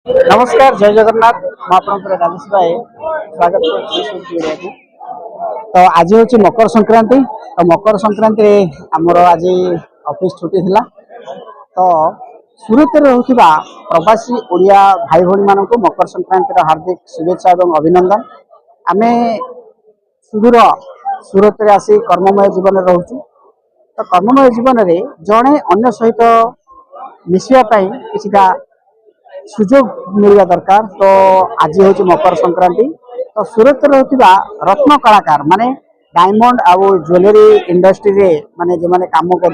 नमस्कार जय जगन्नाथ महाप्रभु राजेश भाई स्वागत कर तो आज हूँ मकर संक्रांति। तो मकर संक्रांति आमर आज ऑफिस छुट्टी थिला। तो सूरत में रोकवा प्रवासी ओडिया भाई भौणी मानक मकर संक्रांति हार्दिक शुभेच्छा और अभिनंदन। आमे सुदूर सूरत में आसी कर्ममय जीवन रोचु। तो कर्ममय जीवन में जड़े अन्य सहित मिसाई किसी सुजोग मिलवा दरकार। तो आज हूँ मकर संक्रांति। तो सूरत में रोकवा रत्न कलाकार माने डायमंड आउ ज्वेलरी इंडस्ट्री रे माने जो माने काम कर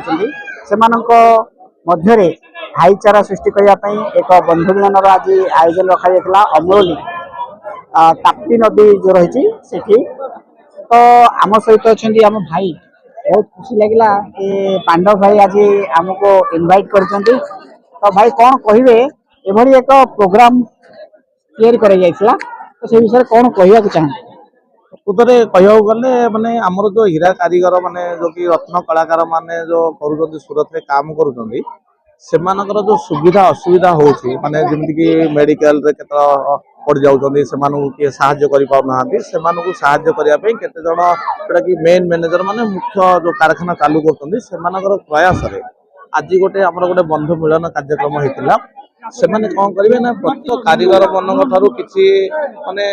भाईचारा सृष्टि करने एक बंधु मिलन आज आयोजन रखा अमरोली ताप्ती नदी जो रही सेठी। तो आम सहित अच्छा आम भाई बहुत खुशी लगे कि पांडव भाई आज आमको इनवाइट कर। तो भाई कौन कहे एभली एक प्रोग्राम तैयारी कर तो से विषय कौन कहना चाहते? प्रकृतरे कहू गले माने आमर जो हीरा कारीगर माने जो कि रत्न कलाकार माने जो करूँ सूरत में काम करूँ से जो सुविधा असुविधा होची माने जमती कि मेडिकल रे केत पड़ जाउछन्ती से किए साहाय्य करि पाउनाहांती से साहाय्य करने केते जण जोटा कि मेन मैनेजर माने मुख्य जो कारखाना चालू करछन्ती से प्रयास रे आज गोटे आमर गोटे बंधु मिलन कार्यक्रम होइतिला। से माने कौन करेंगे ना प्रत्येक कारीगर मान ठारू किसी माने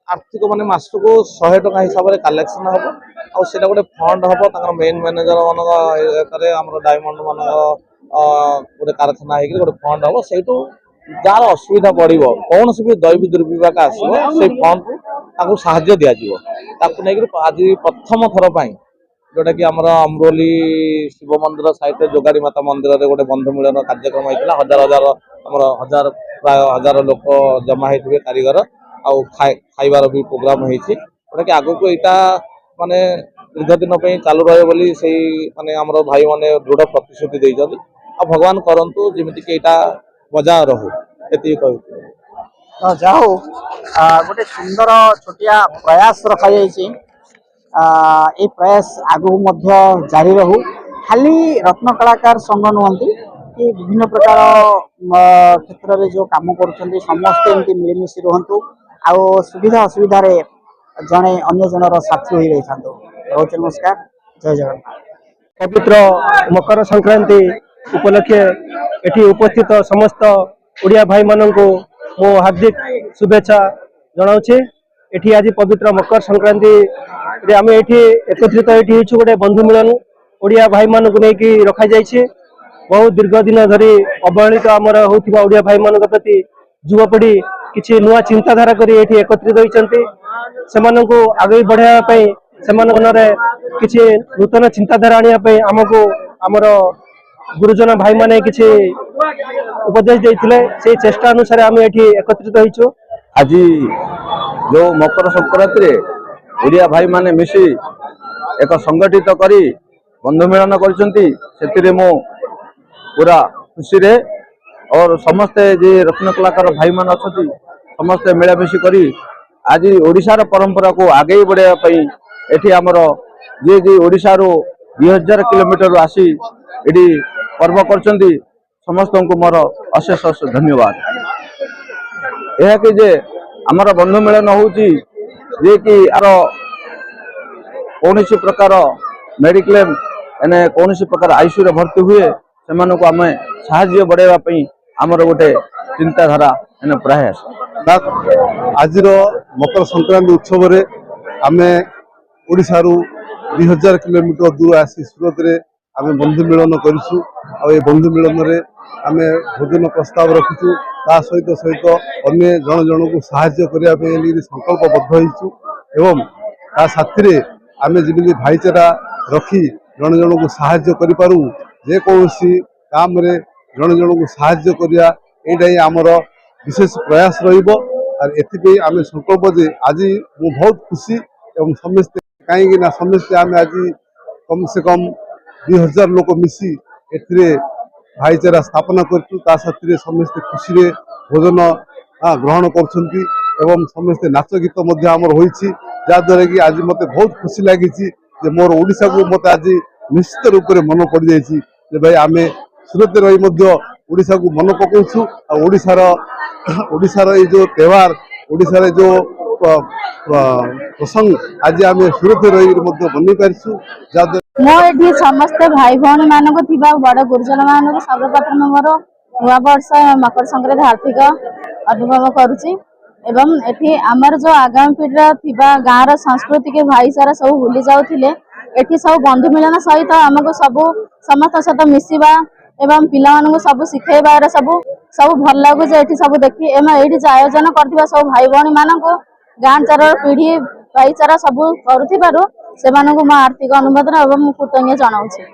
आर्थिक माने मासको 100 टका हिसाब से कलेक्शन हम आउ गोटे फंड हम मेन मैनेजर मान डायमंड मान गोटे कारखाना हो गोटे फंड हम से जार असुविधा पड़ो कौन भी दैवी दुर्विपाक आसो से फंड को साहाय्य दिज्व आज प्रथम थर जोटा कि आमर अमरोली शिव मंदिर सहित जोगाड़ी माता मंदिर में गोटे बंधु मिलन कार्यक्रम होता हजार हजार हजार प्राय 1000 लोक जमा होते कारीगर आउ खाइबार भी प्रोग्राम होता कि आगु को यहाँ माने दीर्घ दिन चालू रही से माने आमर भाई माने दृढ़ प्रतिश्रुति देइछन्ति आ भगवान करंतु जेमिति कि एटा बजा रहू एति कहू। तो जाओ गोटे सुंदर छोटिया प्रयास रखा ये प्रयास आगु जारी रहू। खाली रत्न कलाकार संघ नुहति कि विभिन्न प्रकार क्षेत्र में जो काम करुँच समस्ते एमती मिलमिशी रुहतु आउ सुविधा असुविधा जड़े अन्य जनर साथी हो रही था। रोच नमस्कार जय जगन्नाथ। पवित्र मकर संक्रांति उपलक्षे एटी उपस्थित समस्त ओडिया भाई मानन को मो हार्दिक शुभेच्छा जनाऊे। एटी आज पवित्र मकर संक्रांति आम ये एकत्रित ये गोटे बंधु मिलन ओडिया भाई मान को लेकिन रखा जाइए। बहुत दीर्घ दिन धरी अवहेलित आमर होता ओडिया भाई मान प्रति युवपीढ़ी किसी नुआ चिंताधारा कर एकत्रित होती से आगे बढ़ाई से किसी नूतन चिंताधारा आने आमको आमर गुरुजन भाई माने किसी उपदेश देते से चेष्टा अनुसार आम ये एकत्रित होइछु। आज जो मकर संक्रांति ओडिया भाई माने मिसी एक संगठित करी बंधु मिलन कर मो पूरा खुशी रे और समस्ते जे रत्न कलाकार भाई मान अच्छा समस्ते मिलामिशी करी आज ओडिशार परंपरा को आगे बढ़ाई एठी आमर जे जे ओडिशार 2000 किलोमीटर आसी एडी पर्व करछन्ती समस्त को मोर अशेष अशेष धन्यवाद। यह कि जे आमर बंधु मिलन होची जे कि आर कौन प्रकार मेडिक्लेम एने कौन प्रकार आईसीयू रे भर्ती हुए से आम साहाय्य बढ़ाई आमर गोटे चिंताधारा एने प्रयास। आज मकर संक्रांति उत्सव रे आमे ओडिशा रु 2000 किलोमीटर दूर आसी सूरत रे आमे बंधु मिलन करिसु आ ए बंधु मिलन रे आमे भोजन प्रस्ताव रखिछु ता सहित सहित अन्य जन जन को साहाय्य करिया पे संकल्पबद्ध होइछु एवं ता साथी रे आमे जिबि भाईचारा रखी जन जन को साहाय्य करि पारू जे कोनसी काम रे जन जन को साहाय्य करिया एटा ही आमर विशेष प्रयास रहिबो और एथि आमे संकल्प जे आज मु बहुत खुशी एवं समस्त कहीं ना समस्त आमे आज कम से कम 2000 लोक मिसी एथिरे भाईचारा स्थापना करछु ता साथी समस्त खुशी रे भोजन ग्रहण करछन्ती एवं समस्त नाच गीत मध्य आमर होईछि जा द्वारा कि आज मते बहुत खुशी लागी जे मोर ओडिसा को मते आज निश्चित रूप से मन पड़ जाइछि जे भाई आमे सूरत रही ओडिशा को मन पकाउछु आ ओडिशार ये जो त्योहार ओडिशार जो प्रसंग आज आम सुरत रही बनी पार्छु जहाँद्वारा मो एठी समस्त भाई भौणी मानक थिबा बड़ गुरुजन मानक सर्वप्रथम मोर नुआ वर्ष मकर संक्रांति हार्दिक अनुभव करुची एवं एठी आमर जो आगामी पीढ़ी थिबा गाँव संस्कृति के भाईचारा सब भूली जाउथिले एठी सब बंधु मिलन सहित आमको सब समस्त सहित मिसिबा एवं पिला मानक सब शिखेबार सब भल लागु जे एठी सब देखि एम एठी आयोजन करथिबा सब भाई भौणी मानक गाँ चार पीढ़ी भाईचारा सब करुथिबारु सेमानकु म आर्थिक अनुमोदन एवं कृतज्ञ जनाउछि।